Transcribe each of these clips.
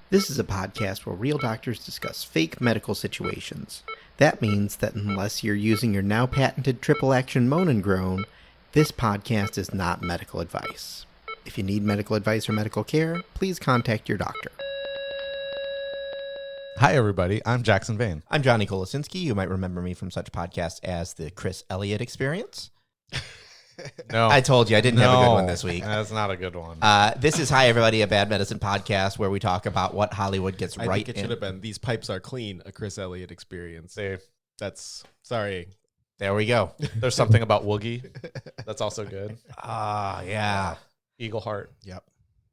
This is a podcast where real doctors discuss fake medical situations. That means that unless you're using your now patented triple action moan and groan, this podcast is not medical advice. If you need medical advice or medical care, please contact your doctor. Hi, everybody. I'm Jackson Vane. I'm Johnny Kolosinski. You might remember me from such podcasts as the Chris Elliott Experience. No, I told you I didn't have a good one this week. That's not a good one. This is Hi Everybody, a bad medicine podcast where we talk about what Hollywood gets I right think it in. should have been These Pipes Are Clean, a Chris Elliott Experience. See, That's, sorry. There we go. there's something about Woogie. That's also good. Yeah. Eagle Heart. Yep.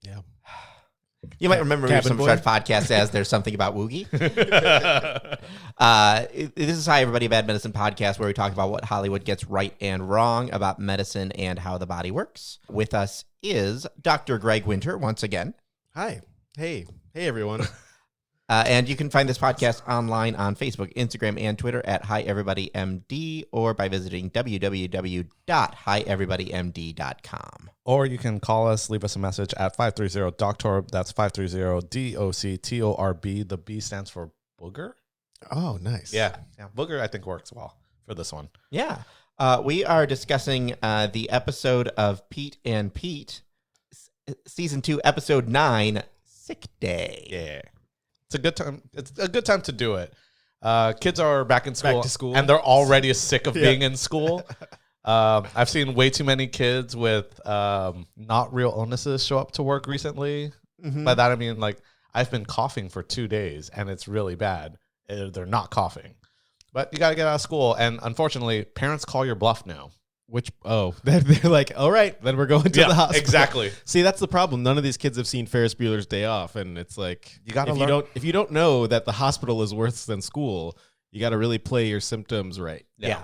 Yeah. You might remember me Cabin from Boy? such podcasts as There's Something About Woogie. This is Hi Everybody, a bad medicine podcast where we talk about what Hollywood gets right and wrong about medicine and how the body works. With us is Dr. Greg Winter once again. Hi. Hey, everyone. And you can find this podcast online on Facebook, Instagram, and Twitter at Hi Everybody MD or by visiting www.hieverybodymd.com. Or you can call us, leave us a message at 530-DOCTORB. That's 530-DOCTORB. The B stands for booger. Oh, nice. Yeah. Booger, I think, works well for this one. Yeah. We are discussing the episode of Pete and Pete, Season 2, Episode 9, Sick Day. Yeah. It's a good time. It's a good time to do it. Kids are back in school. Back to school. And they're already sick of being in school. I've seen way too many kids with not real illnesses show up to work recently. Mm-hmm. By that, I mean, like, I've been coughing for 2 days, and it's really bad. They're not coughing. But you got to get out of school. And unfortunately, parents call your bluff now. They're like, all right, then we're going to the hospital. Exactly. See, that's the problem. None of these kids have seen Ferris Bueller's Day Off, and it's like, You gotta if learn- you don't know that the hospital is worse than school, you got to really play your symptoms right. Yeah.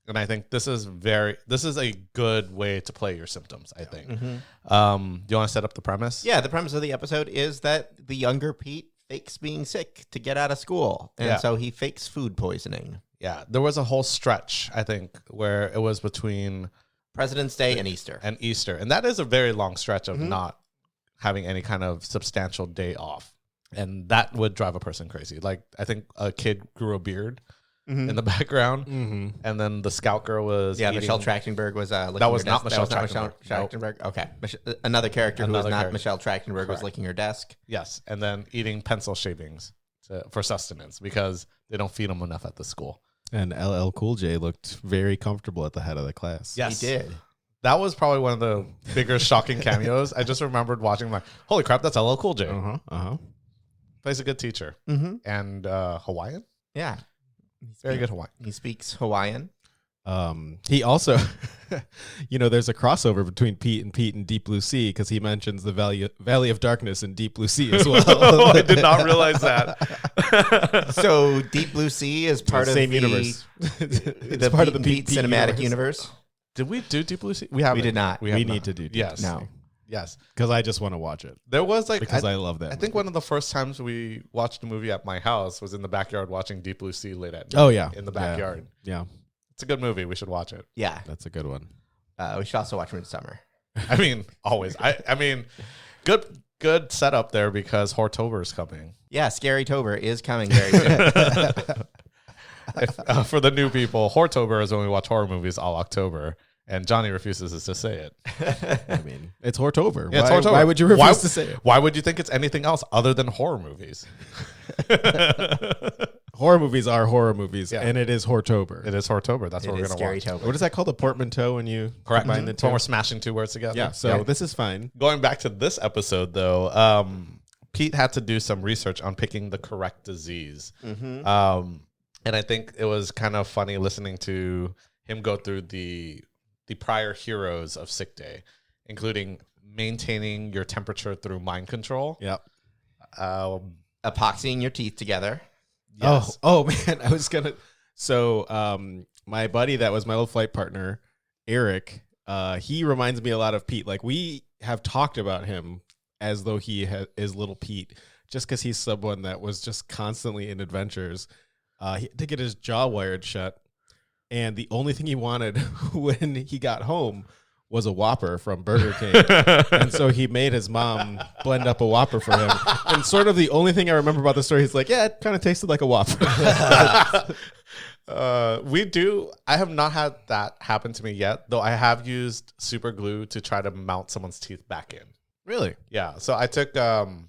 And I think this is a good way to play your symptoms, I think. Mm-hmm. Do you want to set up the premise? Yeah, the premise of the episode is that the younger Pete fakes being sick to get out of school. And Yeah. so he fakes food poisoning. Yeah, there was a whole stretch, I think, where it was between President's Day and Easter. and Easter. And that is a very long stretch of not having any kind of substantial day off. And that would drive a person crazy. Like, I think a kid grew a beard in the background. Mm-hmm. And then the scout girl was Yeah, eating- Michelle Trachtenberg was licking That was her not desk. Michelle That was not Trachtenberg. Trachtenberg. Okay. Another character who was Another not character. Michelle Trachtenberg was Correct. licking her desk. Yes, and then eating pencil shavings for sustenance because they don't feed them enough at the school. And LL Cool J looked very comfortable at the head of the class. Yes. He did. That was probably one of the bigger shocking cameos. I just remembered watching, like, holy crap, that's LL Cool J. Uh-huh. Plays a good teacher. Mm-hmm. And Hawaiian? Yeah. Very good Hawaiian. He speaks Hawaiian. He also, there's a crossover between Pete and Deep Blue Sea because he mentions the Valley of Darkness in Deep Blue Sea as well. Oh, I did not realize that. So Deep Blue Sea is part the of same the universe. the part of the Pete cinematic universe. Did we do Deep Blue Sea? We haven't. We did not. We need to do Deep Yes. No. Yes. because I just want to watch it There was like, because I love that. I think one of the first times we watched a movie at my house was in the backyard watching Deep Blue Sea late at night. Oh yeah, In the backyard. Yeah, It's a good movie. We should watch it. Yeah. that's a good one. We should also watch Midsummer. I mean, always. I mean, good setup there because Hortober is coming. Yeah, Scary Tober is coming very soon. For the new people, Hortober is when we watch horror movies all October, and Johnny refuses to say it. I mean, it's Hortober. Yeah, it's why, Hortober. why would you refuse to say it? Why would you think it's anything else other than horror movies? Horror movies are horror movies, Yeah. and it is Hortober. It is Hortober. That's It what we're is going to Scary watch. Tober. What is that called? A portmanteau when you Correct. combine the It's when two? we're smashing two words together. Yeah, so this is fine. Going back to this episode, though, Pete had to do some research on picking the correct disease. Mm-hmm. And I think it was kind of funny listening to him go through the prior heroes of Sick Day, including maintaining your temperature through mind control. Yep. Epoxying your teeth together. Yes. Oh man, I was gonna. So, my buddy that was my old flight partner, Eric, he reminds me a lot of Pete. Like we have talked about him as though he is little Pete, just because he's someone that was just constantly in adventures. He had to get his jaw wired shut, and the only thing he wanted when he got home was a Whopper from Burger King. And so he made his mom blend up a Whopper for him. And sort of the only thing I remember about the story, he's like, yeah, it kind of tasted like a Whopper. I have not had that happen to me yet, though I have used super glue to try to mount someone's teeth back in. Really? Yeah. So I took the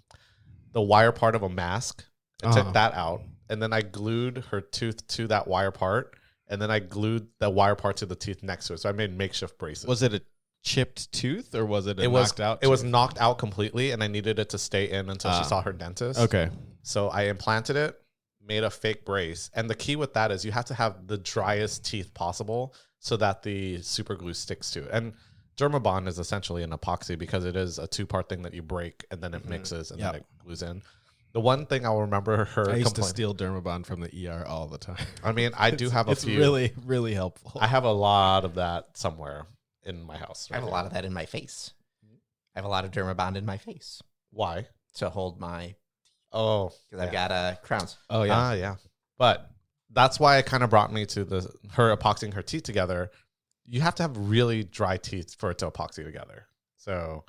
wire part of a mask and took that out. And then I glued her tooth to that wire part. And then I glued the wire part to the teeth next to it. So I made makeshift braces. Was it a chipped tooth or was it knocked out? It was knocked out completely, and I needed it to stay in until she saw her dentist. Okay. So I implanted it, made a fake brace. And the key with that is you have to have the driest teeth possible so that the super glue sticks to it. And Dermabond is essentially an epoxy because it is a 2-part thing that you break and then it mixes and then it glues in. The one thing I'll remember her I used to steal Dermabond from the ER all the time. I mean, I do have a few. It's really, really helpful. I have a lot of that somewhere in my house. I have a lot of that in my face. I have a lot of Dermabond in my face Why? to hold my, Oh, because I've got crowns. Oh, yeah. yeah. But that's why it kind of brought me to her epoxying her teeth together. You have to have really dry teeth for it to epoxy together. So,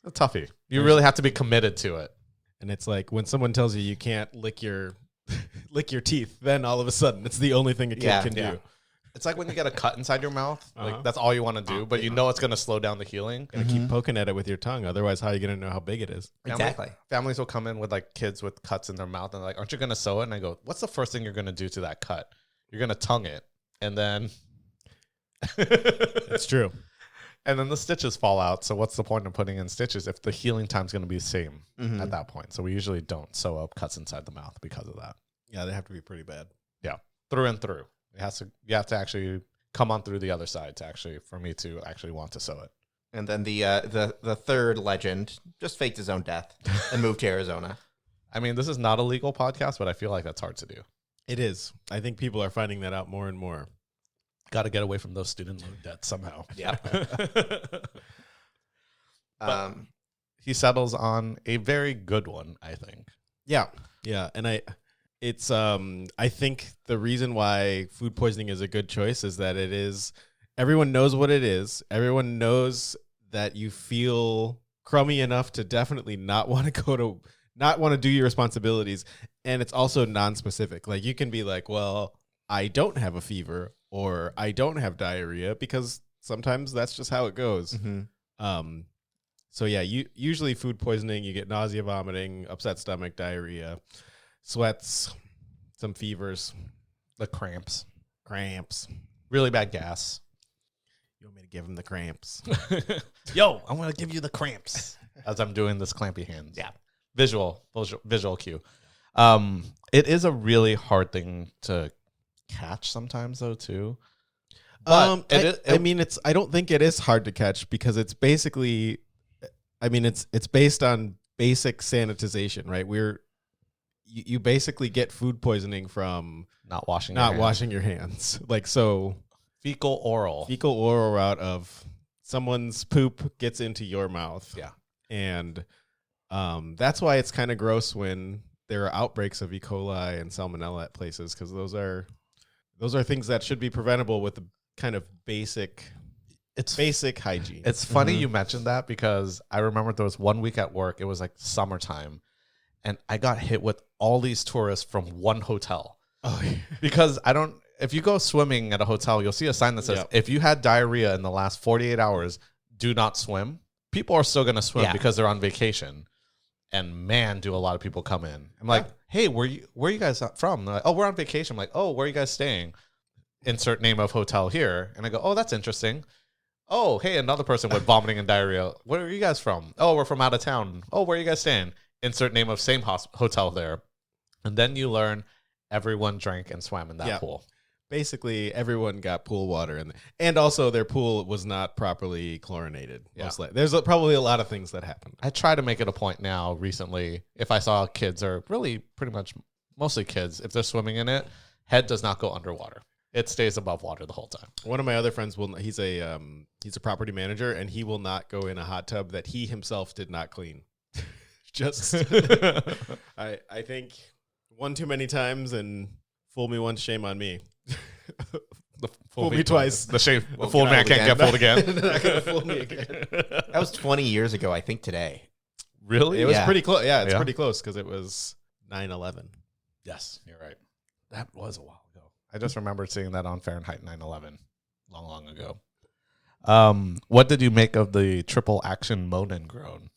a toughie. You really have to be committed to it. And it's like when someone tells you can't lick your teeth, then all of a sudden it's the only thing a kid can do. It's like when you get a cut inside your mouth. Like that's all you want to do, but you know it's going to slow down the healing. Gotta keep poking at it with your tongue. Otherwise, how are you going to know how big it is? Exactly. Families will come in with like kids with cuts in their mouth and they're like, aren't you going to sew it? And I go, what's the first thing you're going to do to that cut? You're going to tongue it. And then It's true. And then the stitches fall out. So what's the point of putting in stitches if the healing time's going to be the same at that point? So we usually don't sew up cuts inside the mouth because of that. Yeah, they have to be pretty bad. Yeah, through and through. You have to actually come on through the other side for me to actually want to sew it. And then the third legend just faked his own death and moved to Arizona. I mean, this is not a legal podcast, but I feel like that's hard to do. It is. I think people are finding that out more and more. Got to get away from those student loan debts somehow. Yeah. He settles on a very good one, I think. Yeah. Yeah. And I think the reason why food poisoning is a good choice is that everyone knows what it is. Everyone knows that you feel crummy enough to definitely not want to do your responsibilities. And it's also non-specific. Like you can be like, well, I don't have a fever or I don't have diarrhea, because sometimes that's just how it goes. Mm-hmm. So yeah, usually food poisoning, you get nausea, vomiting, upset stomach, diarrhea, sweats, some fevers, the cramps, really bad gas. You want me to give him the cramps? Yo, I want to give you the cramps as I'm doing this clampy hands. Yeah. Visual cue. It is a really hard thing to catch sometimes though too. But I don't think it is hard to catch because it's basically, it's based on basic sanitization, right? You basically get food poisoning from not washing your hands. Like, so fecal oral route of someone's poop gets into your mouth. Yeah. And that's why it's kind of gross when there are outbreaks of E. coli and salmonella at places, because those are things that should be preventable with the kind of basic hygiene. It's funny you mentioned that because I remember there was one week at work, it was like summertime, and I got hit with all these tourists from one hotel. Oh, yeah. Because if you go swimming at a hotel, you'll see a sign that says, if you had diarrhea in the last 48 hours, do not swim. People are still going to swim because they're on vacation. And man, do a lot of people come in. I'm like, hey, where are you guys from? They're like, oh, we're on vacation. I'm like, oh, where are you guys staying? Insert name of hotel here. And I go, oh, that's interesting. Oh, hey, another person with vomiting and diarrhea. Where are you guys from? Oh, we're from out of town. Oh, where are you guys staying? Insert name of same hotel there. And then you learn everyone drank and swam in that pool. Basically, everyone got pool water, and also their pool was not properly chlorinated. Yeah. There's probably a lot of things that happen. I try to make it a point now recently, if I saw kids, or really pretty much mostly kids, if they're swimming in it, head does not go underwater. It stays above water the whole time. One of my other friends he's a property manager, and he will not go in a hot tub that he himself did not clean. Just I think one too many times, and fool me once, shame on me. Fool me twice. The fool man can't get fooled again. They're not gonna fool me again. That was 20 years ago, I think, today. Really? It was pretty close. Yeah, it's pretty close because it was 9/11. Yes, you're right. That was a while ago. I just remember seeing that on Fahrenheit 9/11 long ago. What did you make of the triple action moan and groan?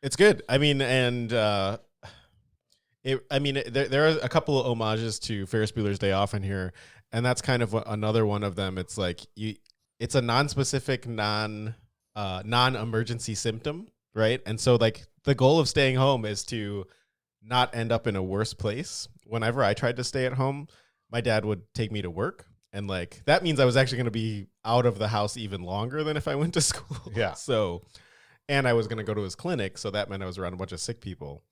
It's good. I mean, and there are a couple of homages to Ferris Bueller's Day Off in here, and that's kind of another one of them. It's like it's a non-specific, non-emergency symptom, right? And so, like, the goal of staying home is to not end up in a worse place. Whenever I tried to stay at home, my dad would take me to work. And like, that means I was actually going to be out of the house even longer than if I went to school. Yeah. So, and I was going to go to his clinic. So that meant I was around a bunch of sick people.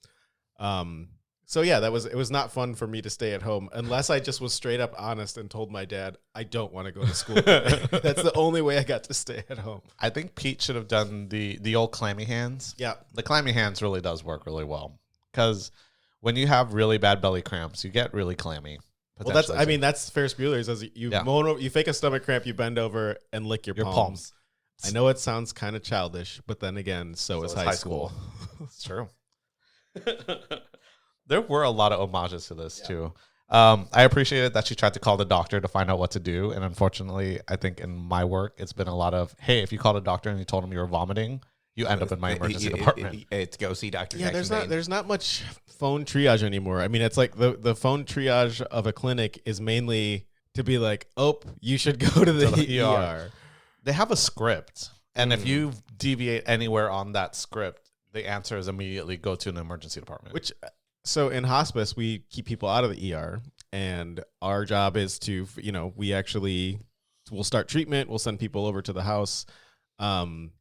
So yeah, it was not fun for me to stay at home unless I just was straight up honest and told my dad, I don't want to go to school. That's the only way I got to stay at home. I think Pete should have done the old clammy hands. Yeah. The clammy hands really does work really well because when you have really bad belly cramps, you get really clammy. Well, that's Ferris Bueller's. As you fake a stomach cramp, you bend over and lick your palms. I know it sounds kind of childish, but then again, so is high school. It's true. There were a lot of homages to this too. I appreciated that she tried to call the doctor to find out what to do, and unfortunately, I think in my work, it's been a lot of, hey, if you called a doctor and you told him you were vomiting, you end up in my emergency department. It's go see Dr. Yeah, Jackson. there's not much phone triage anymore. I mean, it's like the phone triage of a clinic is mainly to be like, oh, you should go to the ER. They have a script, and if you deviate anywhere on that script, the answer is immediately go to an emergency department. So in hospice, we keep people out of the ER, and our job is to, we'll start treatment, we'll send people over to the house, and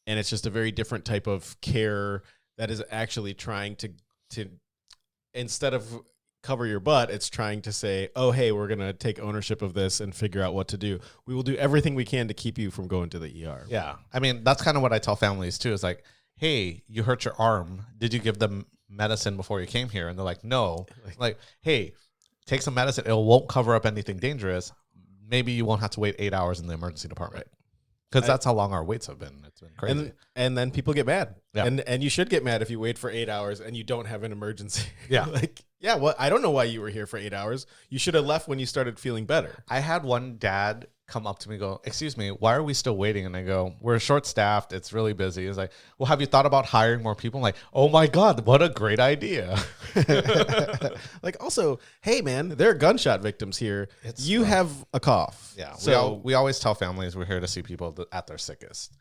it's just a very different type of care that is actually trying to instead of cover your butt, it's trying to say, oh, hey, we're going to take ownership of this and figure out what to do. We will do everything we can to keep you from going to the ER. Yeah. I mean, that's kind of what I tell families too. Is like, hey, you hurt your arm. Did you give them medicine before you came here? And they're like, no. Like, hey, take some medicine. It won't cover up anything dangerous. Maybe you won't have to wait 8 hours in the emergency department. Because that's how long our waits have been. It's been crazy. And then people get mad. Yeah. And you should get mad if you wait for 8 hours and you don't have an emergency. Yeah. Well, I don't know why you were here for 8 hours. You should have left when you started feeling better. I had one dad come up to me and go, excuse me, why are we still waiting? And I go, we're short-staffed. It's really busy. He's like, well, have you thought about hiring more people? I'm like, oh my God, what a great idea. Also, hey man, there are gunshot victims here. You have a cough. Yeah. So we always tell families we're here to see people at their sickest.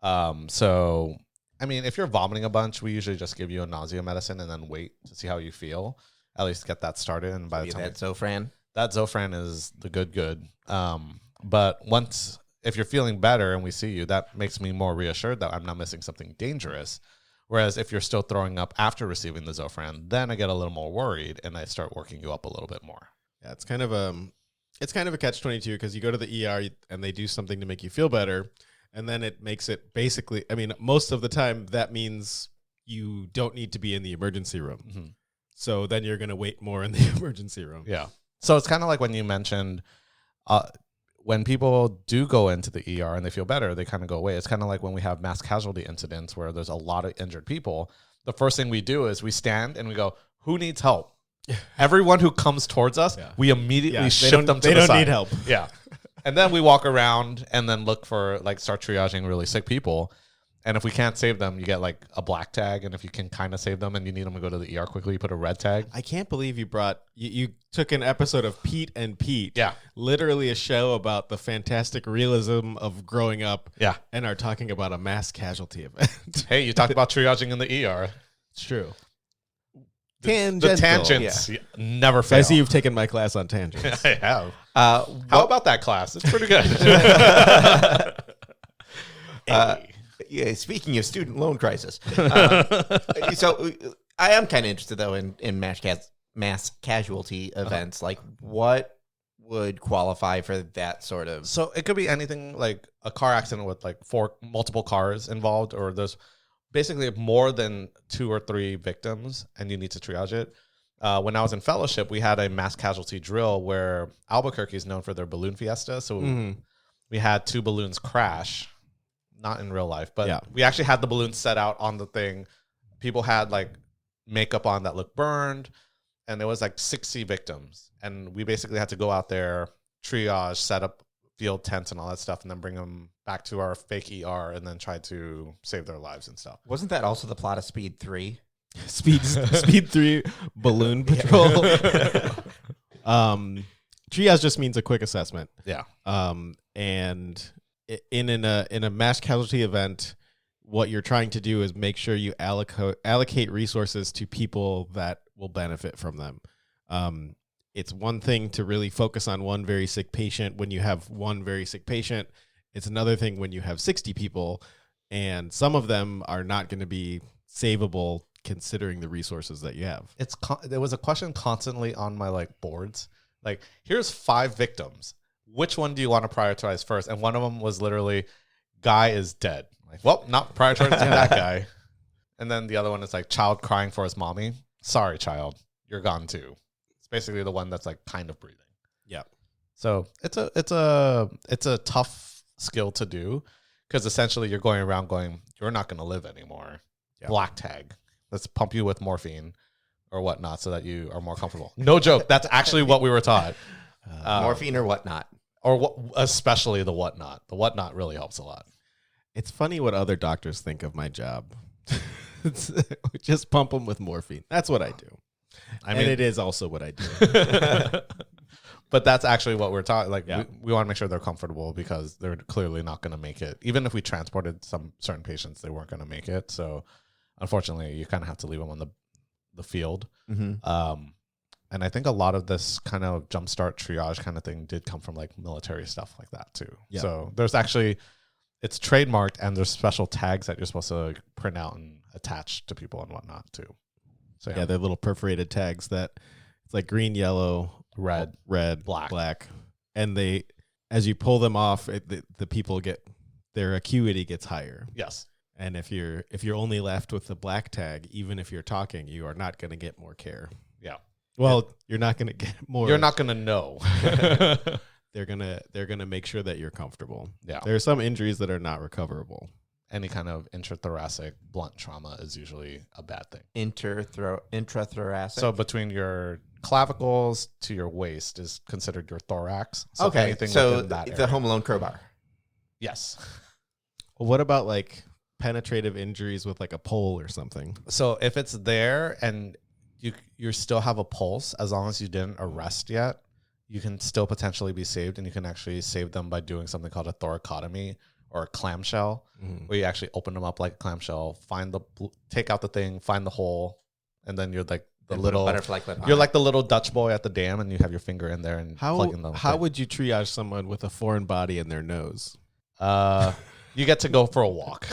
So, I mean, if you're vomiting a bunch, we usually just give you a nausea medicine and then wait to see how you feel. At least get that started. And by the time that Zofran? That Zofran is the good. But if you're feeling better and we see you, that makes me more reassured that I'm not missing something dangerous. Whereas if you're still throwing up after receiving the Zofran, then I get a little more worried and I start working you up a little bit more. Yeah, it's kind of a catch-22 because you go to the ER and they do something to make you feel better, and then it makes it basically, I mean, most of the time that means you don't need to be in the emergency room. Mm-hmm. So then you're going to wait more in the emergency room. Yeah. So it's kind of like when you mentioned when people do go into the ER and they feel better, they kind of go away. It's kind of like when we have mass casualty incidents where there's a lot of injured people. The first thing we do is we stand and we go, who needs help? Everyone who comes towards us, we immediately shift them to the side. They don't need help. Yeah. And then we walk around and then look for, start triaging really sick people. And if we can't save them, you get a black tag. And if you can kind of save them and you need them to go to the ER quickly, you put a red tag. I can't believe you took an episode of Pete and Pete. Yeah. Literally a show about the fantastic realism of growing up. Yeah. And are talking about a mass casualty event. Hey, you talked about triaging in the ER. It's true. The tangents never fail. I see you've taken my class on tangents. I have. How about that class? It's pretty good. Yeah, speaking of student loan crisis, so I am kind of interested though in mass casualty events. Like, what would qualify for that sort of? So it could be anything like a car accident with multiple cars involved, or there's basically more than 2 or 3 victims, and you need to triage it. when I was in fellowship, we had a mass casualty drill where Albuquerque is known for their balloon fiesta. So we had 2 balloons crash, not in real life, but we actually had the balloons set out on the thing. People had like makeup on that looked burned, and there was like 60 victims. And we basically had to go out there, triage, set up field tents and all that stuff, and then bring them back to our fake ER and then try to save their lives and stuff. Wasn't that also the plot of Speed 3? Speed 3 balloon patrol. Triage just means a quick assessment. Yeah. And in a mass casualty event, what you're trying to do is make sure you allocate resources to people that will benefit from them. It's one thing to really focus on one very sick patient when you have one very sick patient. It's another thing when you have 60 people, and some of them are not going to be savable considering the resources that you have. There was a question constantly on my like boards. Like, here's 5 victims. Which one do you want to prioritize first? And one of them was literally, guy is dead. Like, well, not prioritizing that guy. And then the other one is like, child crying for his mommy. Sorry, child, you're gone too. It's basically the one that's like kind of breathing. Yeah. So it's a tough skill to do, because essentially you're going around going, you're not going to live anymore. Yeah. Black tag. Let's pump you with morphine or whatnot so that you are more comfortable. No joke. That's actually what we were taught. Morphine or whatnot. Or especially the whatnot. The whatnot really helps a lot. It's funny what other doctors think of my job. Just pump them with morphine. That's what I do. I mean, it is also what I do. But that's actually what we're talking. Like, we want to make sure they're comfortable, because they're clearly not going to make it. Even if we transported some certain patients, they weren't going to make it. So, unfortunately, you kind of have to leave them on the field. Mm-hmm. And I think a lot of this kind of jumpstart triage kind of thing did come from like military stuff like that too. Yeah. So there's actually, it's trademarked, and there's special tags that you're supposed to like print out and attach to people and whatnot too. So yeah, they're little perforated tags that it's like green, yellow, red, black. And they, as you pull them off, the people their acuity gets higher. Yes. And if you're only left with the black tag, even if you're talking, you are not going to get more care. Yeah. Well, you're not going to get more. You're not going to know. They're gonna make sure that you're comfortable. Yeah. There are some injuries that are not recoverable. Any kind of intrathoracic blunt trauma is usually a bad thing. Intrathoracic. So between your clavicles to your waist is considered your thorax. So okay. So the Home Alone crowbar. Yes. Well, what about like penetrative injuries with like a pole or something? So if it's there and you still have a pulse, as long as you didn't arrest yet, you can still potentially be saved, and you can actually save them by doing something called a thoracotomy or a clamshell, where you actually open them up like a clamshell, take out the thing, find the hole, and then you're like the little butterfly clip. You're like the little Dutch boy at the dam, and you have your finger in there and plug in the How would you triage someone with a foreign body in their nose? You get to go for a walk,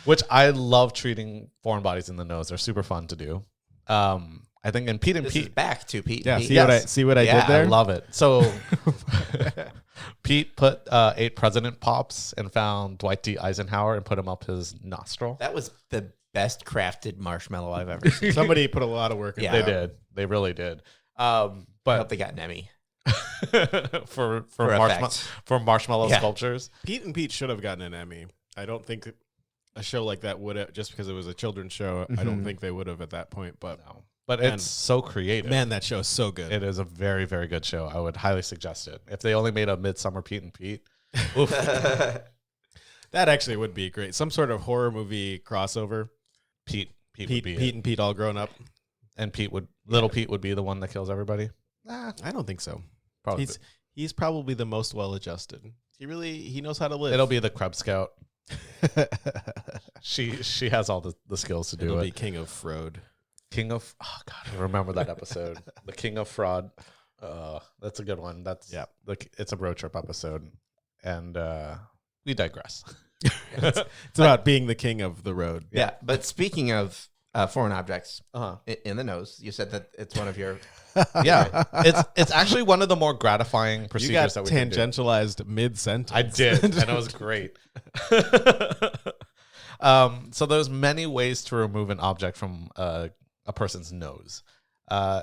which I love treating foreign bodies in the nose. They're super fun to do. I think in Pete and Pete, back to Pete. Yeah, Pete. see what I did there. I love it. So Pete put 8 president pops and found Dwight D. Eisenhower and put him up his nostril. That was the best crafted marshmallow I've ever seen. Somebody put a lot of work in. Yeah, they did. They really did. But I hope they got an Emmy for marshmallow sculptures. Pete and Pete should have gotten an Emmy. I don't think a show like that would have, just because it was a children's show. I don't think they would have at that point. But no. But it's so creative. Man, that show is so good. It is a very, very good show. I would highly suggest it. If they only made a Midsummer Pete and Pete. Oof. That actually would be great. Some sort of horror movie crossover. Pete and Pete all grown up. And little Pete would be the one that kills everybody? I don't think so. Probably. He's probably the most well-adjusted. He knows how to live. It'll be the Krebs Scout. She has all the skills to do it. It'll be King of Fraud. Oh God, I remember that episode. The King of Fraud. That's a good one. It's a road trip episode, and we digress. It's about being the king of the road. Yeah, but speaking of foreign objects in the nose, you said that it's one of your. Yeah, it's actually one of the more gratifying procedures that we can do. Tangentialized mid-sentence. I did, and it was great. So there's many ways to remove an object from a person's nose.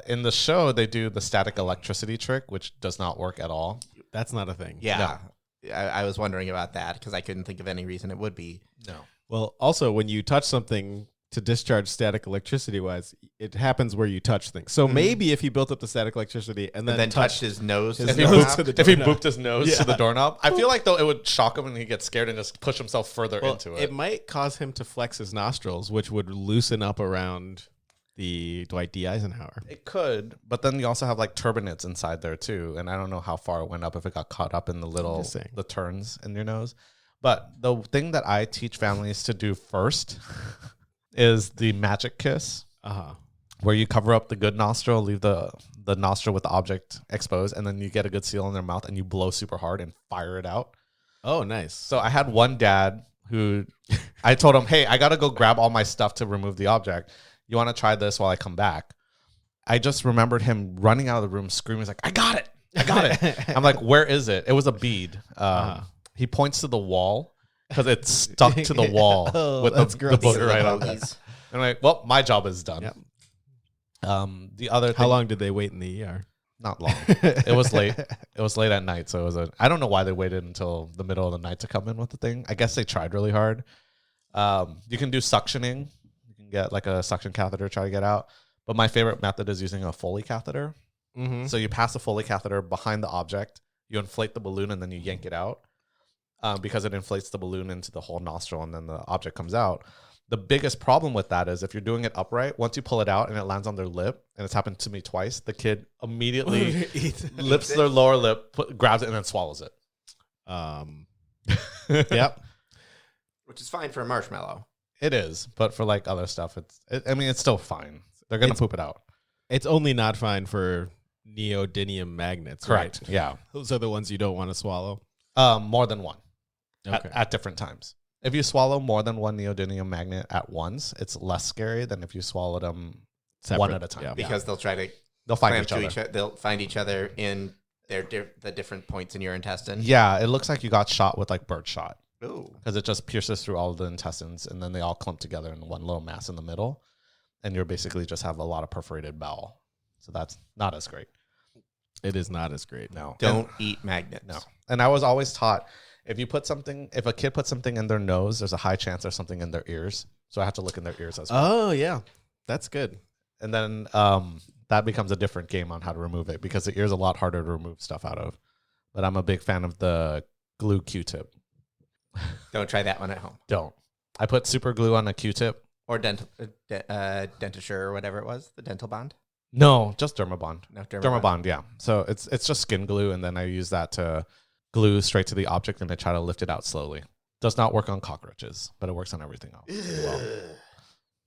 In the show, they do the static electricity trick, which does not work at all. That's not a thing. Yeah. No. I was wondering about that because I couldn't think of any reason it would be. No. Well, also, when you touch something to discharge static electricity-wise, it happens where you touch things. So maybe if he built up the static electricity and then touched his nose, if he booped his nose to the doorknob, I feel like though it would shock him and he'd get scared and just push himself further into it. It might cause him to flex his nostrils, which would loosen up around the Dwight D. Eisenhower. It could, but then you also have like turbinates inside there too, and I don't know how far it went up if it got caught up in the turns in your nose. But the thing that I teach families to do first is the magic kiss, where you cover up the good nostril, leave the nostril with the object exposed, and then you get a good seal in their mouth and you blow super hard and fire it out. Oh, nice. So I had one dad who I told him, hey, I got to go grab all my stuff to remove the object. You want to try this while I come back? I just remembered him running out of the room screaming. He's like, I got it. I got it. I'm like, where is it? It was a bead. He points to the wall because it's stuck to the wall with the booger right on there. And I'm like, well, my job is done. Yep. The other thing, how long did they wait in the ER? Not long. It was late. It was late at night, so it was I don't know why they waited until the middle of the night to come in with the thing. I guess they tried really hard. You can do suctioning. You can get like a suction catheter, try to get out. But my favorite method is using a Foley catheter. Mm-hmm. So you pass the Foley catheter behind the object, you inflate the balloon, and then you yank it out because it inflates the balloon into the whole nostril, and then the object comes out. The biggest problem with that is if you're doing it upright, once you pull it out and it lands on their lip, and it's happened to me twice, the kid immediately lifts their lower lip, grabs it, and then swallows it. Yep. Which is fine for a marshmallow. It is, but for like other stuff, it's still fine. They're going to poop it out. It's only not fine for neodymium magnets. Correct. Right? Yeah. Those are the ones you don't want to swallow. More than one. Okay. At different times. If you swallow more than one neodymium magnet at once, it's less scary than if you swallow them one at a time. Yeah. Because they'll find each other. They'll find each other in the different points in your intestine. Yeah, it looks like you got shot with like birdshot. Ooh. Because it just pierces through all of the intestines, and then they all clump together in one little mass in the middle, and you're basically just have a lot of perforated bowel. So that's not as great. It is not as great. No. Don't eat magnets. No. And I was always taught, if a kid puts something in their nose, there's a high chance there's something in their ears. So I have to look in their ears as well. Oh, yeah. That's good. And then that becomes a different game on how to remove it, because the ear's a lot harder to remove stuff out of. But I'm a big fan of the glue Q-tip. Don't try that one at home. Don't. I put super glue on a Q-tip. Or Dentasure or whatever it was, the dental bond. No, just Dermabond. No, Dermabond, yeah. So it's just skin glue, and then I use that to glue straight to the object, and I try to lift it out slowly. Does not work on cockroaches, but it works on everything else as well.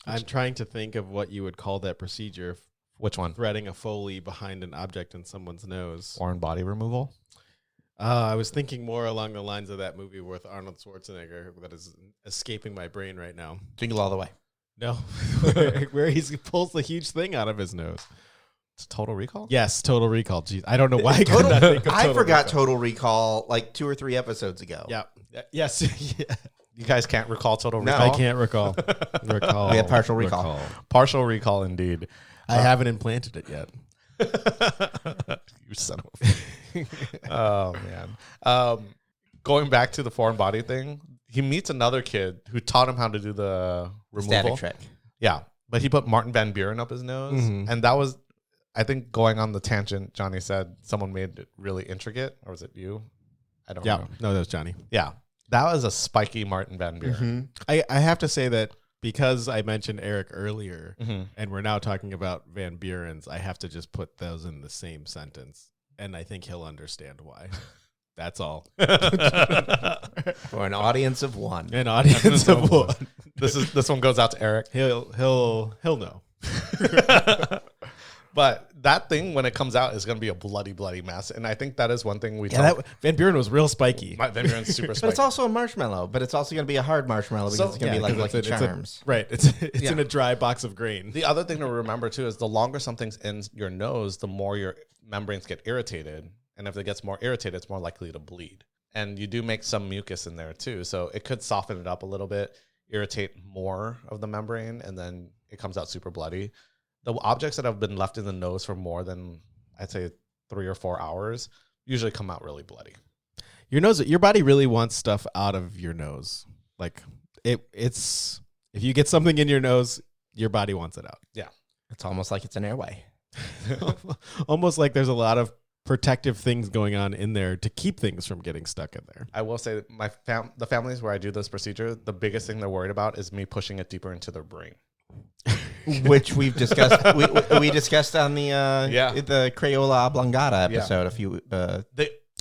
I'm trying to think of what you would call that procedure. Which one? Threading a Foley behind an object in someone's nose. Foreign body removal? I was thinking more along the lines of that movie with Arnold Schwarzenegger that is escaping my brain right now. Jingle All the Way. No, where he pulls the huge thing out of his nose. It's Total Recall? Yes, Total Recall. Jeez, I don't know why I could not think of I forgot Total Recall like 2 or 3 episodes ago. Yeah. Yes. Yeah. You guys can't recall Total No. Recall? I can't recall. We have partial recall. Partial recall, indeed. I haven't implanted it yet. You son of a... Oh, man. Going back to the foreign body thing, he meets another kid who taught him how to do the removal. Static trick. Yeah. But he put Martin Van Buren up his nose. Mm-hmm. And that was, I think, going on the tangent, Johnny said someone made it really intricate. Or was it you? I don't know. No, that was Johnny. Yeah. That was a spiky Martin Van Buren. Mm-hmm. I have to say that because I mentioned Eric earlier, and we're now talking about Van Buren's, I have to just put those in the same sentence. And I think he'll understand why. That's all. For an audience of one. An audience of one. This one goes out to Eric. He'll know. But that thing, when it comes out, is going to be a bloody, bloody mess. And I think that is one thing we Van Buren was real spiky. Van Buren's super spiky. But it's also a marshmallow, but it's also going to be a hard marshmallow because it's going to be like Lucky Charms. Right. It's in a dry box of grain. The other thing to remember, too, is the longer something's in your nose, the more your membranes get irritated. And if it gets more irritated, it's more likely to bleed. And you do make some mucus in there, too. So it could soften it up a little bit, irritate more of the membrane, and then it comes out super bloody. the objects that have been left in the nose for more than, I'd say, 3 or 4 hours usually come out really bloody. Your body really wants stuff out of your nose. Like it's if you get something in your nose, your body wants it out. Yeah. It's almost like it's an airway. Almost like there's a lot of protective things going on in there to keep things from getting stuck in there. I will say that the families where I do this procedure, the biggest thing they're worried about is me pushing it deeper into their brain. Which we've discussed. we discussed on the the Crayola Oblongata episode a few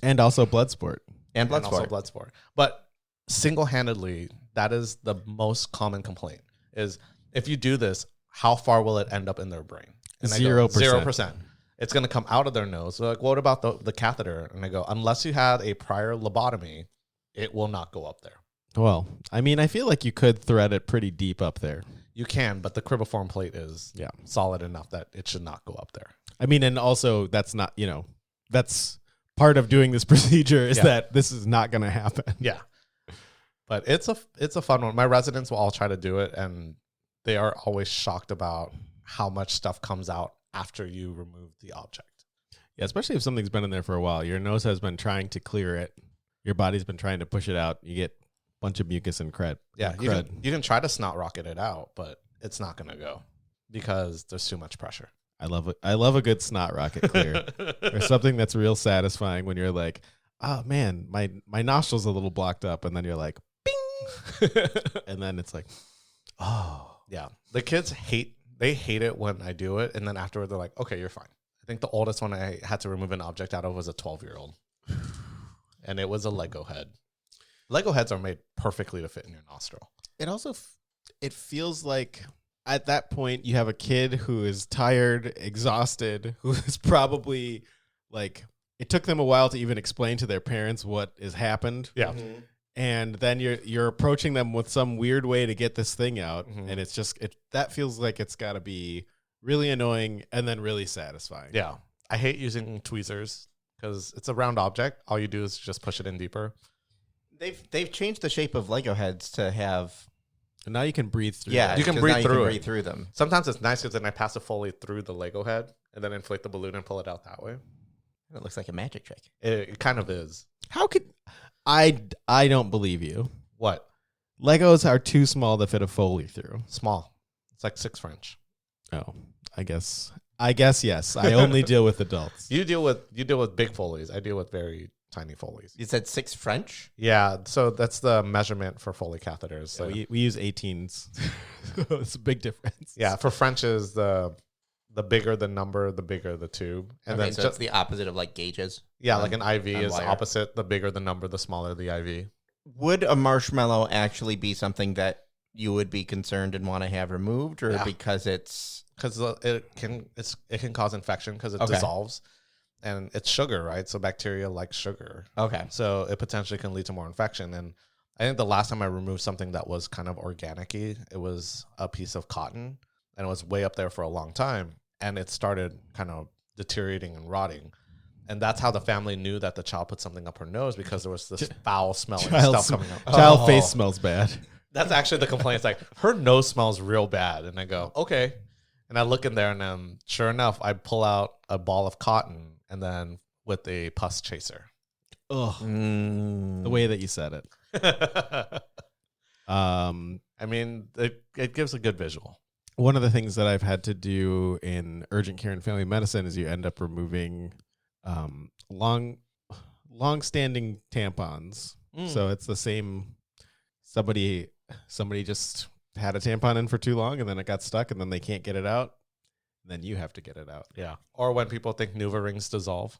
and also Bloodsport. And also Bloodsport. But single-handedly, that is the most common complaint is if you do this, how far will it end up in their brain? And 0%. 0%. It's going to come out of their nose. So like, what about the catheter? And I go, unless you had a prior lobotomy, it will not go up there. Well, I mean, I feel like you could thread it pretty deep up there. You can, but the cribriform plate is solid enough that it should not go up there. I mean, and also that's not, that's part of doing this procedure is that this is not going to happen. Yeah. But it's a fun one. My residents will all try to do it, and they are always shocked about how much stuff comes out after you remove the object. Yeah, especially if something's been in there for a while. Your nose has been trying to clear it. Your body's been trying to push it out. You get a bunch of mucus and crud. Yeah, you can try to snot rocket it out, but it's not going to go because there's too much pressure. I love a good snot rocket clear. There's something that's real satisfying when you're like, oh man, my nostril's a little blocked up, and then you're like, bing, and then it's like, oh yeah. The kids hate it when I do it, and then afterward they're like, okay, you're fine. I think the oldest one I had to remove an object out of was a 12-year-old, and it was a Lego head. Lego heads are made perfectly to fit in your nostril. It also it feels like at that point you have a kid who is tired, exhausted, who is probably like it took them a while to even explain to their parents what has happened. Yeah. Mm-hmm. And then you're approaching them with some weird way to get this thing out, and it's just that feels like it's got to be really annoying and then really satisfying. Yeah, I hate using tweezers because it's a round object. All you do is just push it in deeper. They've changed the shape of Lego heads to have. And now you can breathe through. Yeah, them. you can breathe through them. Sometimes it's nice because then I pass a Foley through the Lego head and then inflate the balloon and pull it out that way. It looks like a magic trick. It kind of is. How could I don't believe you. What? Legos are too small to fit a Foley through. Small. It's like 6 French. Oh, I guess yes. I only deal with adults. You deal with big Foleys. I deal with very tiny Foleys. You said 6 French? Yeah, so that's the measurement for Foley catheters. So we use 18s. It's a big difference. Yeah, for French is the bigger the number, the bigger the tube. And okay, then so it's the opposite of like gauges? Yeah, like an IV is wire. opposite. The bigger the number, the smaller the IV. Would a marshmallow actually be something that you would be concerned and want to have removed, or because it's... Because it can cause infection because it dissolves. And it's sugar, right? So bacteria like sugar. Okay. So it potentially can lead to more infection. And I think the last time I removed something that was kind of organic-y, it was a piece of cotton. And it was way up there for a long time. And it started kind of deteriorating and rotting. And that's how the family knew that the child put something up her nose, because there was this foul-smelling stuff coming up. Child face smells bad. That's actually the complaint. It's like, her nose smells real bad. And I go, okay. And I look in there, and then sure enough, I pull out a ball of cotton and then with a pus chaser. Ugh. The way that you said it. I mean, it gives a good visual. One of the things that I've had to do in urgent care and family medicine is you end up removing long-standing tampons. So it's the same. Somebody just had a tampon in for too long, and then it got stuck, and then they can't get it out. And then you have to get it out. Yeah. Or when people think Nuva rings dissolve.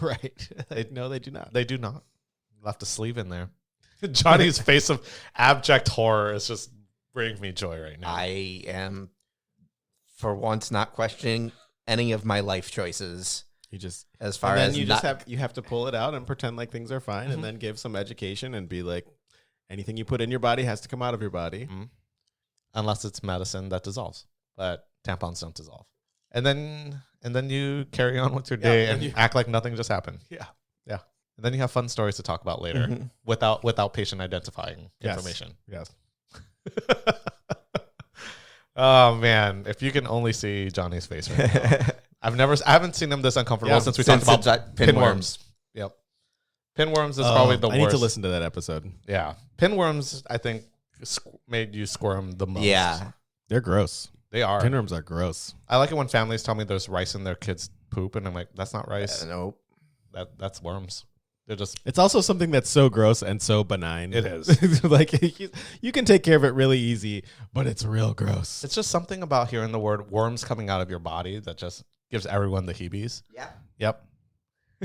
Right. No, they do not. They do not. Left a sleeve in there. Johnny's face of abject horror is just bringing me joy right now. I am, for once, not questioning any of my life choices. You just as far as you have to pull it out and pretend like things are fine, and then give some education and be like, anything you put in your body has to come out of your body, unless it's medicine that dissolves. But tampons don't dissolve. And then you carry on with your day and you act like nothing just happened. Yeah. Yeah. And then you have fun stories to talk about later without patient identifying information. Yes. Oh man, if you can only see Johnny's face right now. I haven't seen him this uncomfortable since we talked about pinworms. Yep. Pinworms is probably the worst. I need to listen to that episode. Yeah. Pinworms, I think, made you squirm the most. Yeah. They're gross. They are. Pinworms are gross. I like it when families tell me there's rice in their kids' poop, and I'm like, that's not rice. Nope. That's worms. They're just. It's also something that's so gross and so benign. It is. Like you can take care of it really easy, but it's real gross. It's just something about hearing the word worms coming out of your body that just gives everyone the heebies. Yeah. Yep.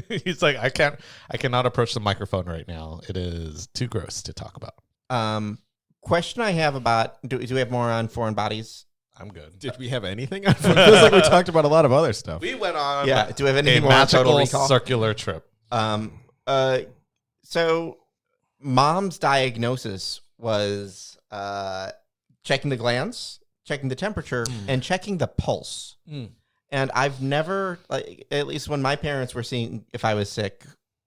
He's like, I cannot approach the microphone right now. It is too gross to talk about. Question I have about, do we have more on foreign bodies? I'm good. Did we have anything? It feels like we talked about a lot of other stuff. We went on Do we have a anything more on Total magical Recall? circular trip. So mom's diagnosis was checking the glands, checking the temperature, and checking the pulse. And I've never, like, at least when my parents were seeing if I was sick,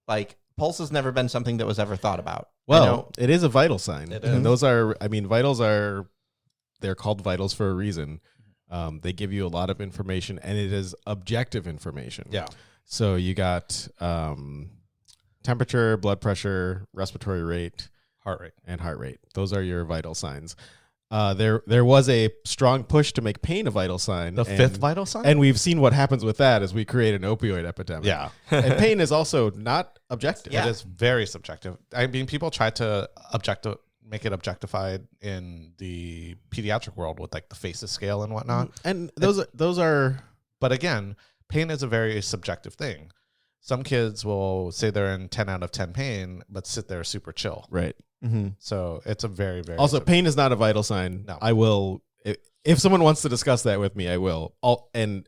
like, pulse has never been something that was ever thought about. Well, it is a vital sign. It And is. those are, vitals are, they're called vitals for a reason. They give you a lot of information, and it is objective information. Yeah. So you got temperature, blood pressure, respiratory rate, Heart rate. and heart rate. Those are your vital signs. There was a strong push to make pain a vital sign. The fifth vital sign? And we've seen what happens with that as we create an opioid epidemic. Yeah. And pain is also not objective. Yeah. It is very subjective. I mean, people try to make it objectified in the pediatric world with like the FACES scale and whatnot. And those are But again, pain is a very subjective thing. Some kids will say they're in 10 out of 10 pain, but sit there super chill. right. So it's a very, very Also, pain is not a vital sign. No. I will if someone wants to discuss that with me, I will. And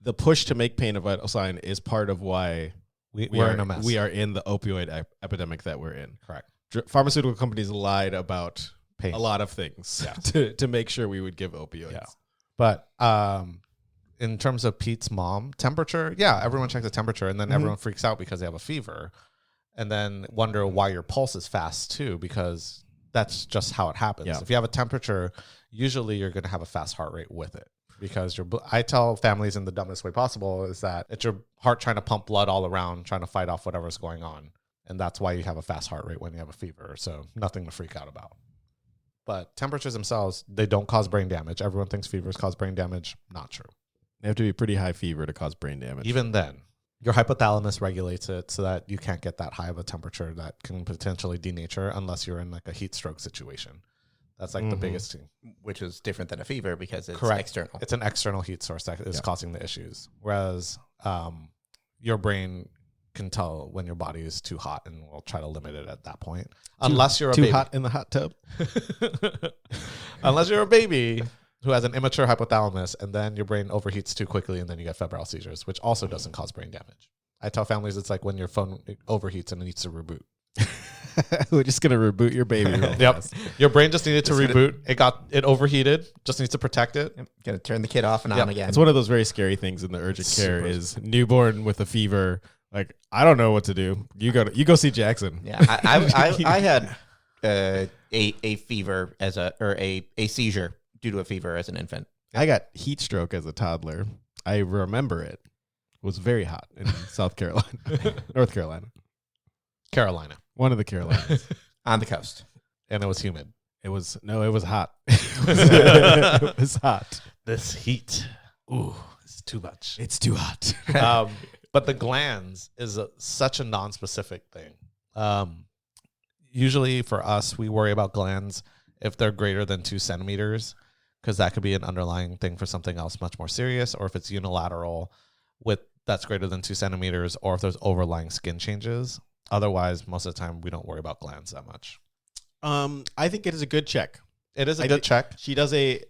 the push to make pain a vital sign is part of why we're in a mess. we are in the opioid epidemic that we're in. Correct. Pharmaceutical companies lied about Pain. a lot of things to make sure we would give opioids. Yeah. But in terms of Pete's mom, temperature, everyone checks the temperature, and then everyone freaks out because they have a fever, and then wonder why your pulse is fast too, because that's just how it happens. Yeah. If you have a temperature, usually you're going to have a fast heart rate with it, because I tell families in the dumbest way possible is that it's your heart trying to pump blood all around, trying to fight off whatever's going on. And that's why you have a fast heart rate when you have a fever. So nothing to freak out about. But temperatures themselves, they don't cause brain damage. Everyone thinks fevers cause brain damage. Not true. They have to be pretty high fever to cause brain damage. Even then, your hypothalamus regulates it so that you can't get that high of a temperature that can potentially denature unless you're in like a heat stroke situation. That's like the biggest thing. Which is different than a fever because it's Correct. external. It's an external heat source that is causing the issues. Whereas your brain can tell when your body is too hot and will try to limit it at that point. Unless you're a too baby. hot in the hot tub. Unless you're a baby who has an immature hypothalamus, and then your brain overheats too quickly and then you get febrile seizures, which also doesn't cause brain damage. I tell families it's like when your phone overheats and it needs to reboot. We're just going to reboot your baby. Real Yep. fast. Your brain just needed to reboot. It overheated, just needs to protect it. Gonna turn the kid off and on again. It's one of those very scary things in the urgent care is newborn with a fever. Like, I don't know what to do. You go see Jackson. Yeah, I had a fever a seizure due to a fever as an infant. I got heat stroke as a toddler. I remember it. It was very hot in South Carolina, North Carolina, Carolina. one of the Carolinas. On the coast. And it was humid. It was hot. It was hot. This heat. Ooh, it's too much. It's too hot. But the glands is such a non-specific thing. Usually for us, we worry about glands if they're greater than 2 centimeters, because that could be an underlying thing for something else much more serious, or if it's unilateral that's greater than 2 centimeters, or if there's overlying skin changes. Otherwise, most of the time, we don't worry about glands that much. I think it is a good check. It is a good check. She does it's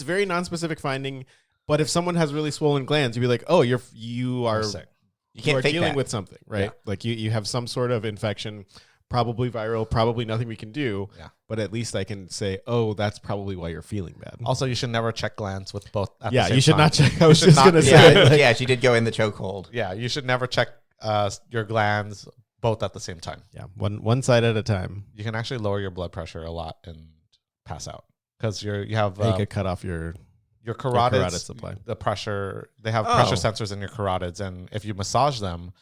very non-specific finding, but if someone has really swollen glands, you'd be like, oh, you are sick. You can't fake dealing that. with something, right? Yeah. Like you have some sort of infection, probably viral, probably nothing we can do. Yeah. But at least I can say, oh, that's probably why you're feeling bad. Also, you should never check glands with both at the Yeah, same you should time. not check. I was should just not- gonna say, Yeah, like- yeah, she did go in the chokehold. Yeah, you should never check your glands both at the same time. yeah, one side at a time. You can actually lower your blood pressure a lot and pass out. because you have You could cut off your carotids, carotid supply. the pressure. They have pressure sensors in your carotids, and if you massage them,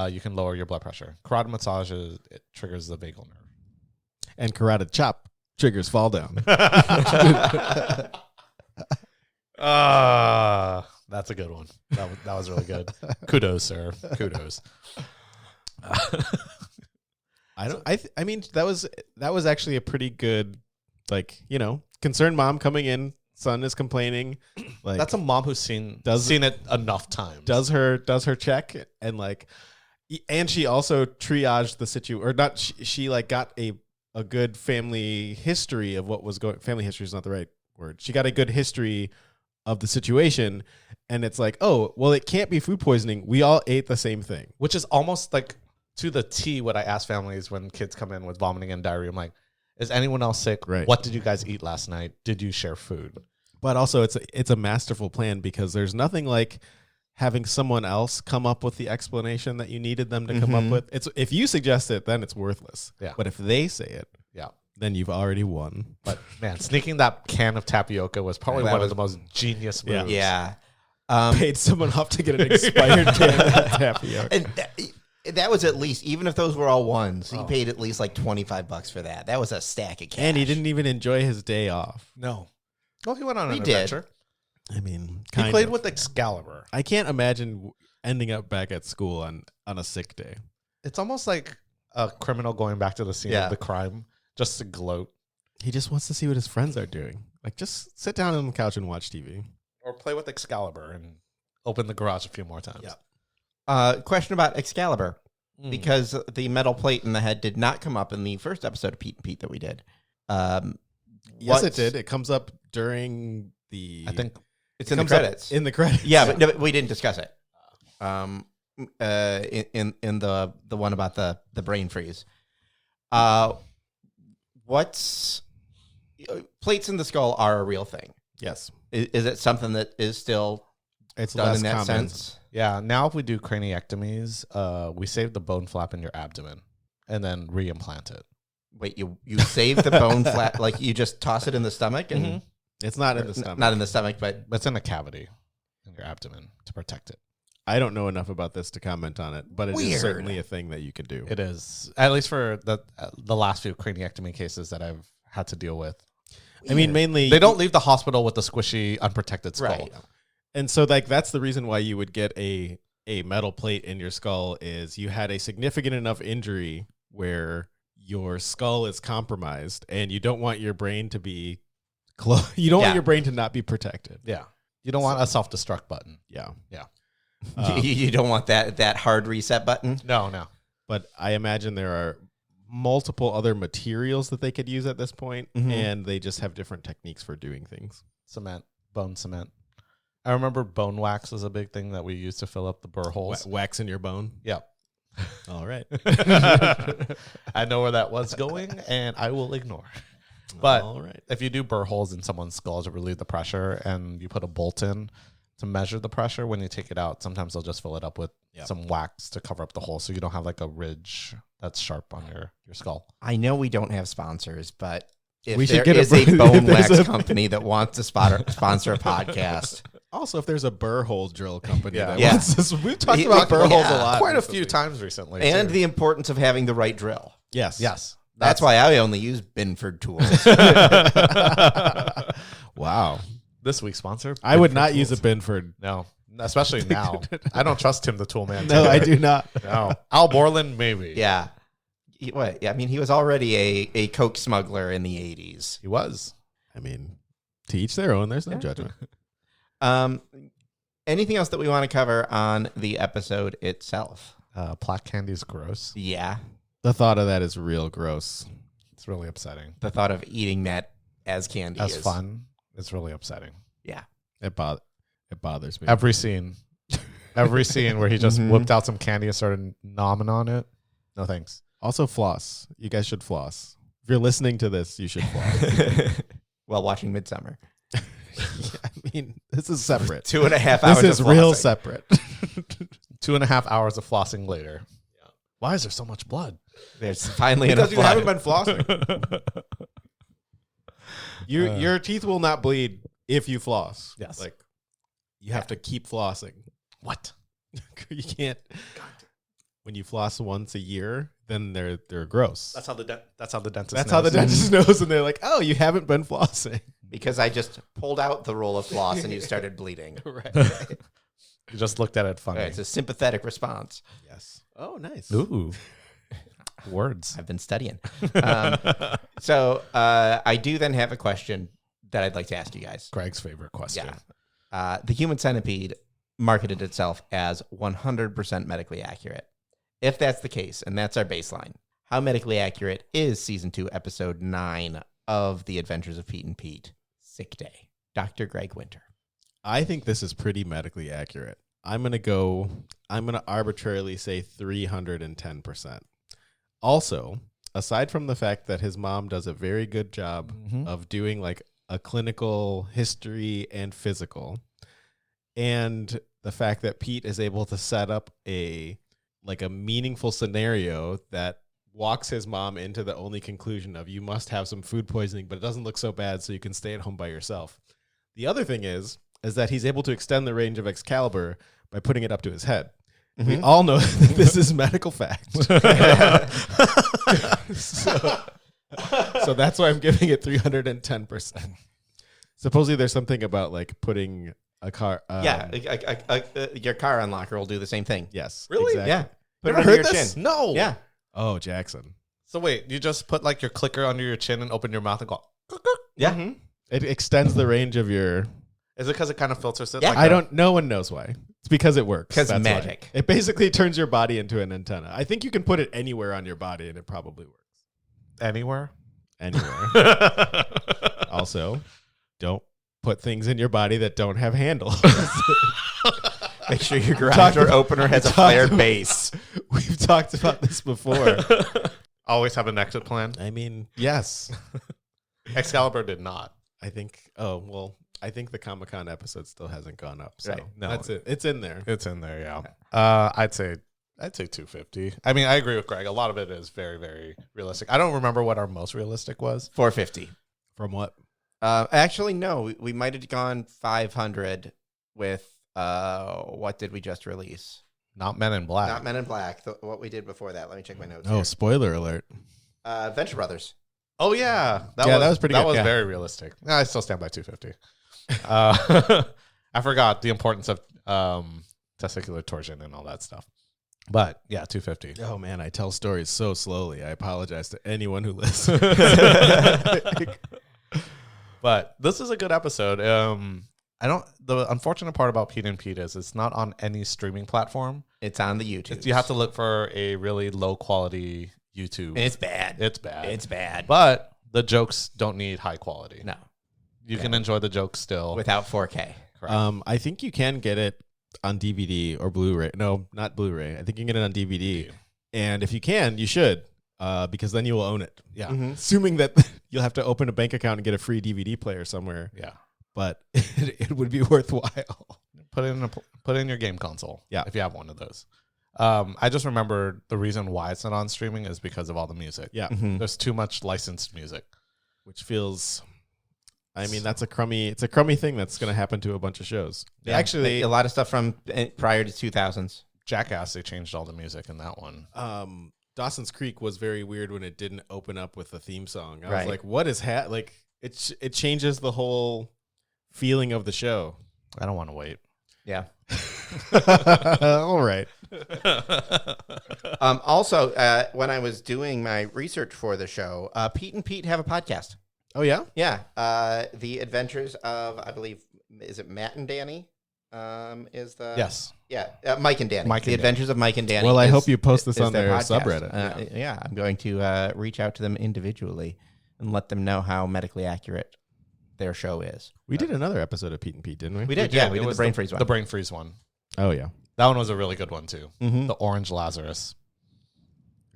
you can lower your blood pressure. Carotid massage it triggers the vagal nerve, And carotid chop triggers fall down. That's a good one. That was really good. Kudos, sir. Kudos. I mean that was actually a pretty good, like, concerned mom coming in. Son is complaining. Like, that's a mom who's seen it enough times. Does her check and like, and she also triaged the situation, or not. She like got a good family history of what was going. Family history is not the right word. She got a good history of the situation, and it's like, oh well, it can't be food poisoning. We all ate the same thing, which is almost like to the T what I ask families when kids come in with vomiting and diarrhea. I'm like, is anyone else sick? Right. What did you guys eat last night? Did you share food? But also, it's a masterful plan, because there's nothing like having someone else come up with the explanation that you needed them to come up with. It's if you suggest it, then it's worthless. Yeah. But if they say it, then you've already won. But man, sneaking that can of tapioca was probably one of the most genius moves. Yeah. Paid someone off to get an expired can of tapioca. And that was at least, even if those were all ones, he paid at least like $25 for that. That was a stack of cash. And he didn't even enjoy his day off. No. Well, he went on an He did. adventure. I mean, He played with Excalibur. I can't imagine ending up back at school on a sick day. It's almost like a criminal going back to the scene of the crime just to gloat. He just wants to see what his friends are doing. Like, just sit down on the couch and watch TV. Or play with Excalibur and open the garage a few more times. Question about Excalibur. Because the metal plate in the head did not come up in the first episode of Pete and Pete that we did. Yes, it did. It comes up during the... I think it's in the credits. In the credits. Yeah, but no, we didn't discuss it. In the one about the brain freeze. What's plates in the skull are a real thing? Yes. Is it something that is still done in that sense? Yeah. Now, if we do craniectomies, we save the bone flap in your abdomen and then re-implant it. Wait, you save the bone flap, like you just toss it in the stomach, and it's not in the stomach. Not in the stomach, but it's in a cavity in your abdomen to protect it. I don't know enough about this to comment on it, but it is certainly a thing that you can do. It is, at least for the last few craniectomy cases that I've had to deal with. I mean, mainly they don't leave the hospital with a squishy, unprotected skull. Right. And so, like, that's the reason why you would get a metal plate in your skull, is you had a significant enough injury where your skull is compromised, and you don't want your brain to be you don't want your brain to not be protected. Yeah. You don't want a self-destruct button. Yeah. Yeah. You don't want that hard reset button? No. But I imagine there are multiple other materials that they could use at this point, and they just have different techniques for doing things. Cement, bone cement. I remember bone wax is a big thing that we used to fill up the burr holes. Wax in your bone? Yep. All right. I know where that was going, and I will ignore. But all right. If you do burr holes in someone's skull to relieve the pressure, and you put a bolt in to measure the pressure, when you take it out, sometimes they'll just fill it up with some wax to cover up the hole, so you don't have like a ridge that's sharp on your skull. I know we don't have sponsors, but if We there should get is a bone wax company that wants to sponsor a podcast. Also, if there's a burr hole drill company that Yeah. wants this, we've talked about burr holes a lot. Quite a few times recently. And too. the importance of having the right drill. Yes. That's why I only use Binford tools. Wow. This week's sponsor. I would Binford not Tools. use a Binford. No, especially now. I don't trust him, the tool man. No, I do not. No. Al Borland, maybe. Yeah. I mean, he was already a coke smuggler in the 80s. He was. I mean, to each their own. There's no judgment. Anything else that we want to cover on the episode itself? Plaque candy is gross. Yeah. The thought of that is real gross. It's really upsetting. The thought of eating that as candy As is fun. It's really upsetting. Yeah. It bothers me. Every scene where he just whipped out some candy and started nomming on it. No thanks. Also, floss. You guys should floss. If you're listening to this, you should floss. While watching Midsummer. I mean, this is separate. 2.5 hours. This is of real flossing. separate. 2.5 hours of flossing later. Yeah. Why is there so much blood? There's finally enough blood. been flossing. Your teeth will not bleed if you floss. Yes. Like you have to keep flossing. What? You can't. When you floss once a year, then they're gross. That's how the dentist. That's how the dentist knows, and they're like, "Oh, you haven't been flossing." Because I just pulled out the roll of floss and you started bleeding. Right. You just looked at it funny. It's a sympathetic response. Yes. Oh, nice. Ooh. Words. I've been studying. So I do then have a question that I'd like to ask you guys. Greg's favorite question. Yeah. The human centipede marketed itself as 100% medically accurate. If that's the case, and that's our baseline, how medically accurate is Season 2, Episode 9 of The Adventures of Pete and Pete, Sick Day? Dr. Greg Winter. I think this is pretty medically accurate. I'm going to arbitrarily say 310%. Also, aside from the fact that his mom does a very good job of doing like a clinical history and physical, and the fact that Pete is able to set up a meaningful scenario that walks his mom into the only conclusion of you must have some food poisoning, but it doesn't look so bad, so you can stay at home by yourself. The other thing is that he's able to extend the range of Excalibur by putting it up to his head. Mm-hmm. We all know that this is medical fact. So that's why I'm giving it 310%. Supposedly there's something about like putting a car. Your car unlocker will do the same thing. Yes. Really? Exactly. Yeah. You Put ever it under heard your this? chin. No. Yeah. Oh, Jackson. So wait, you just put like your clicker under your chin and open your mouth and go. Yeah. Mm-hmm. It extends the range of your. Is it because it kind of filters it? Yeah. Like No one knows why. It's because it works. Because That's magic. why. It basically turns your body into an antenna. I think you can put it anywhere on your body and it probably works. Anywhere? Anywhere. Also, don't put things in your body that don't have handles. Make sure your garage door opener has a flared base. We've talked about this before. Always have an exit plan. I mean, yes. Excalibur did not. I think the Comic-Con episode still hasn't gone up. So Right. No. that's it. It's in there. It's in there, yeah. I'd say 250. I mean, I agree with Greg. A lot of it is very, very realistic. I don't remember what our most realistic was. 450. From what? Actually, no. We might have gone 500 with what did we just release? Not Men in Black. Not Men in Black. What we did before that. Let me check my notes. Oh, here. spoiler alert. Venture Brothers. Oh yeah, that was pretty good. That was Yeah. very realistic. I still stand by 250. I forgot the importance of testicular torsion and all that stuff. But yeah, 250. Oh man, I tell stories so slowly. I apologize to anyone who listens. But this is a good episode. The unfortunate part about Pete and Pete is it's not on any streaming platform. It's on the YouTube. You have to look for a really low quality YouTube. It's bad. It's bad. It's bad. But the jokes don't need high quality. No. You can enjoy the jokes still. Without 4K. Correct. I think you can get it on DVD or Blu-ray. No, not Blu-ray. I think you can get it on DVD. And if you can, you should, because then you will own it. Yeah. Mm-hmm. Assuming that you'll have to open a bank account and get a free DVD player somewhere. Yeah. But it would be worthwhile. Put it in your game console. Yeah. If you have one of those. I just remember the reason why it's not on streaming is because of all the music. Yeah. Mm-hmm. There's too much licensed music. Which feels, I mean, it's a crummy thing that's going to happen to a bunch of shows. Yeah. Actually, a lot of stuff from prior to 2000s. Jackass, they changed all the music in that one. Dawson's Creek was very weird when it didn't open up with the theme song. I Right. was like, what is like it changes the whole feeling of the show. I don't want to wait. Yeah. All right. Also, when I was doing my research for the show, Pete and Pete have a podcast. Oh yeah. Yeah. The Adventures of, I believe, is it Matt and Danny? Is the Yes. Yeah, Mike and Danny. Mike the and Adventures of Mike and Danny. Well, I is- hope you post this is on their podcast. subreddit. Yeah, I'm going to reach out to them individually and let them know how medically accurate their show is. We did another episode of Pete and Pete, didn't we? We did, yeah. We It did the was brain freeze one. The brain freeze one. Oh yeah. That one was a really good one too. Mm-hmm. The Orange Lazarus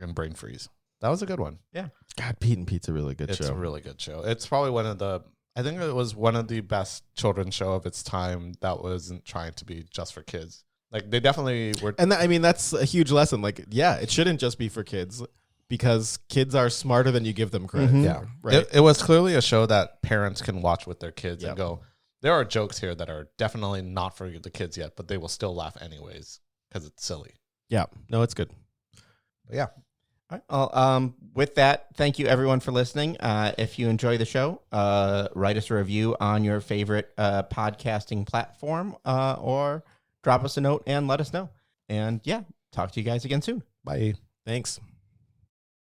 and brain freeze. That was a good one. God, Pete and Pete's a really good It's show. a really good show. It's probably I think it was one of the best children's show of its time that wasn't trying to be just for kids. Like they definitely were. And I mean, that's a huge lesson. Like, yeah, it shouldn't just be for kids, because kids are smarter than you give them credit. Yeah. Right. It was clearly a show that parents can watch with their kids and go, there are jokes here that are definitely not for the kids yet, but they will still laugh anyways because it's silly. Yeah. No, it's good. But yeah. All right. Well, with that, thank you everyone for listening. If you enjoy the show, write us a review on your favorite podcasting platform, or drop us a note and let us know. And yeah, talk to you guys again soon. Bye. Thanks.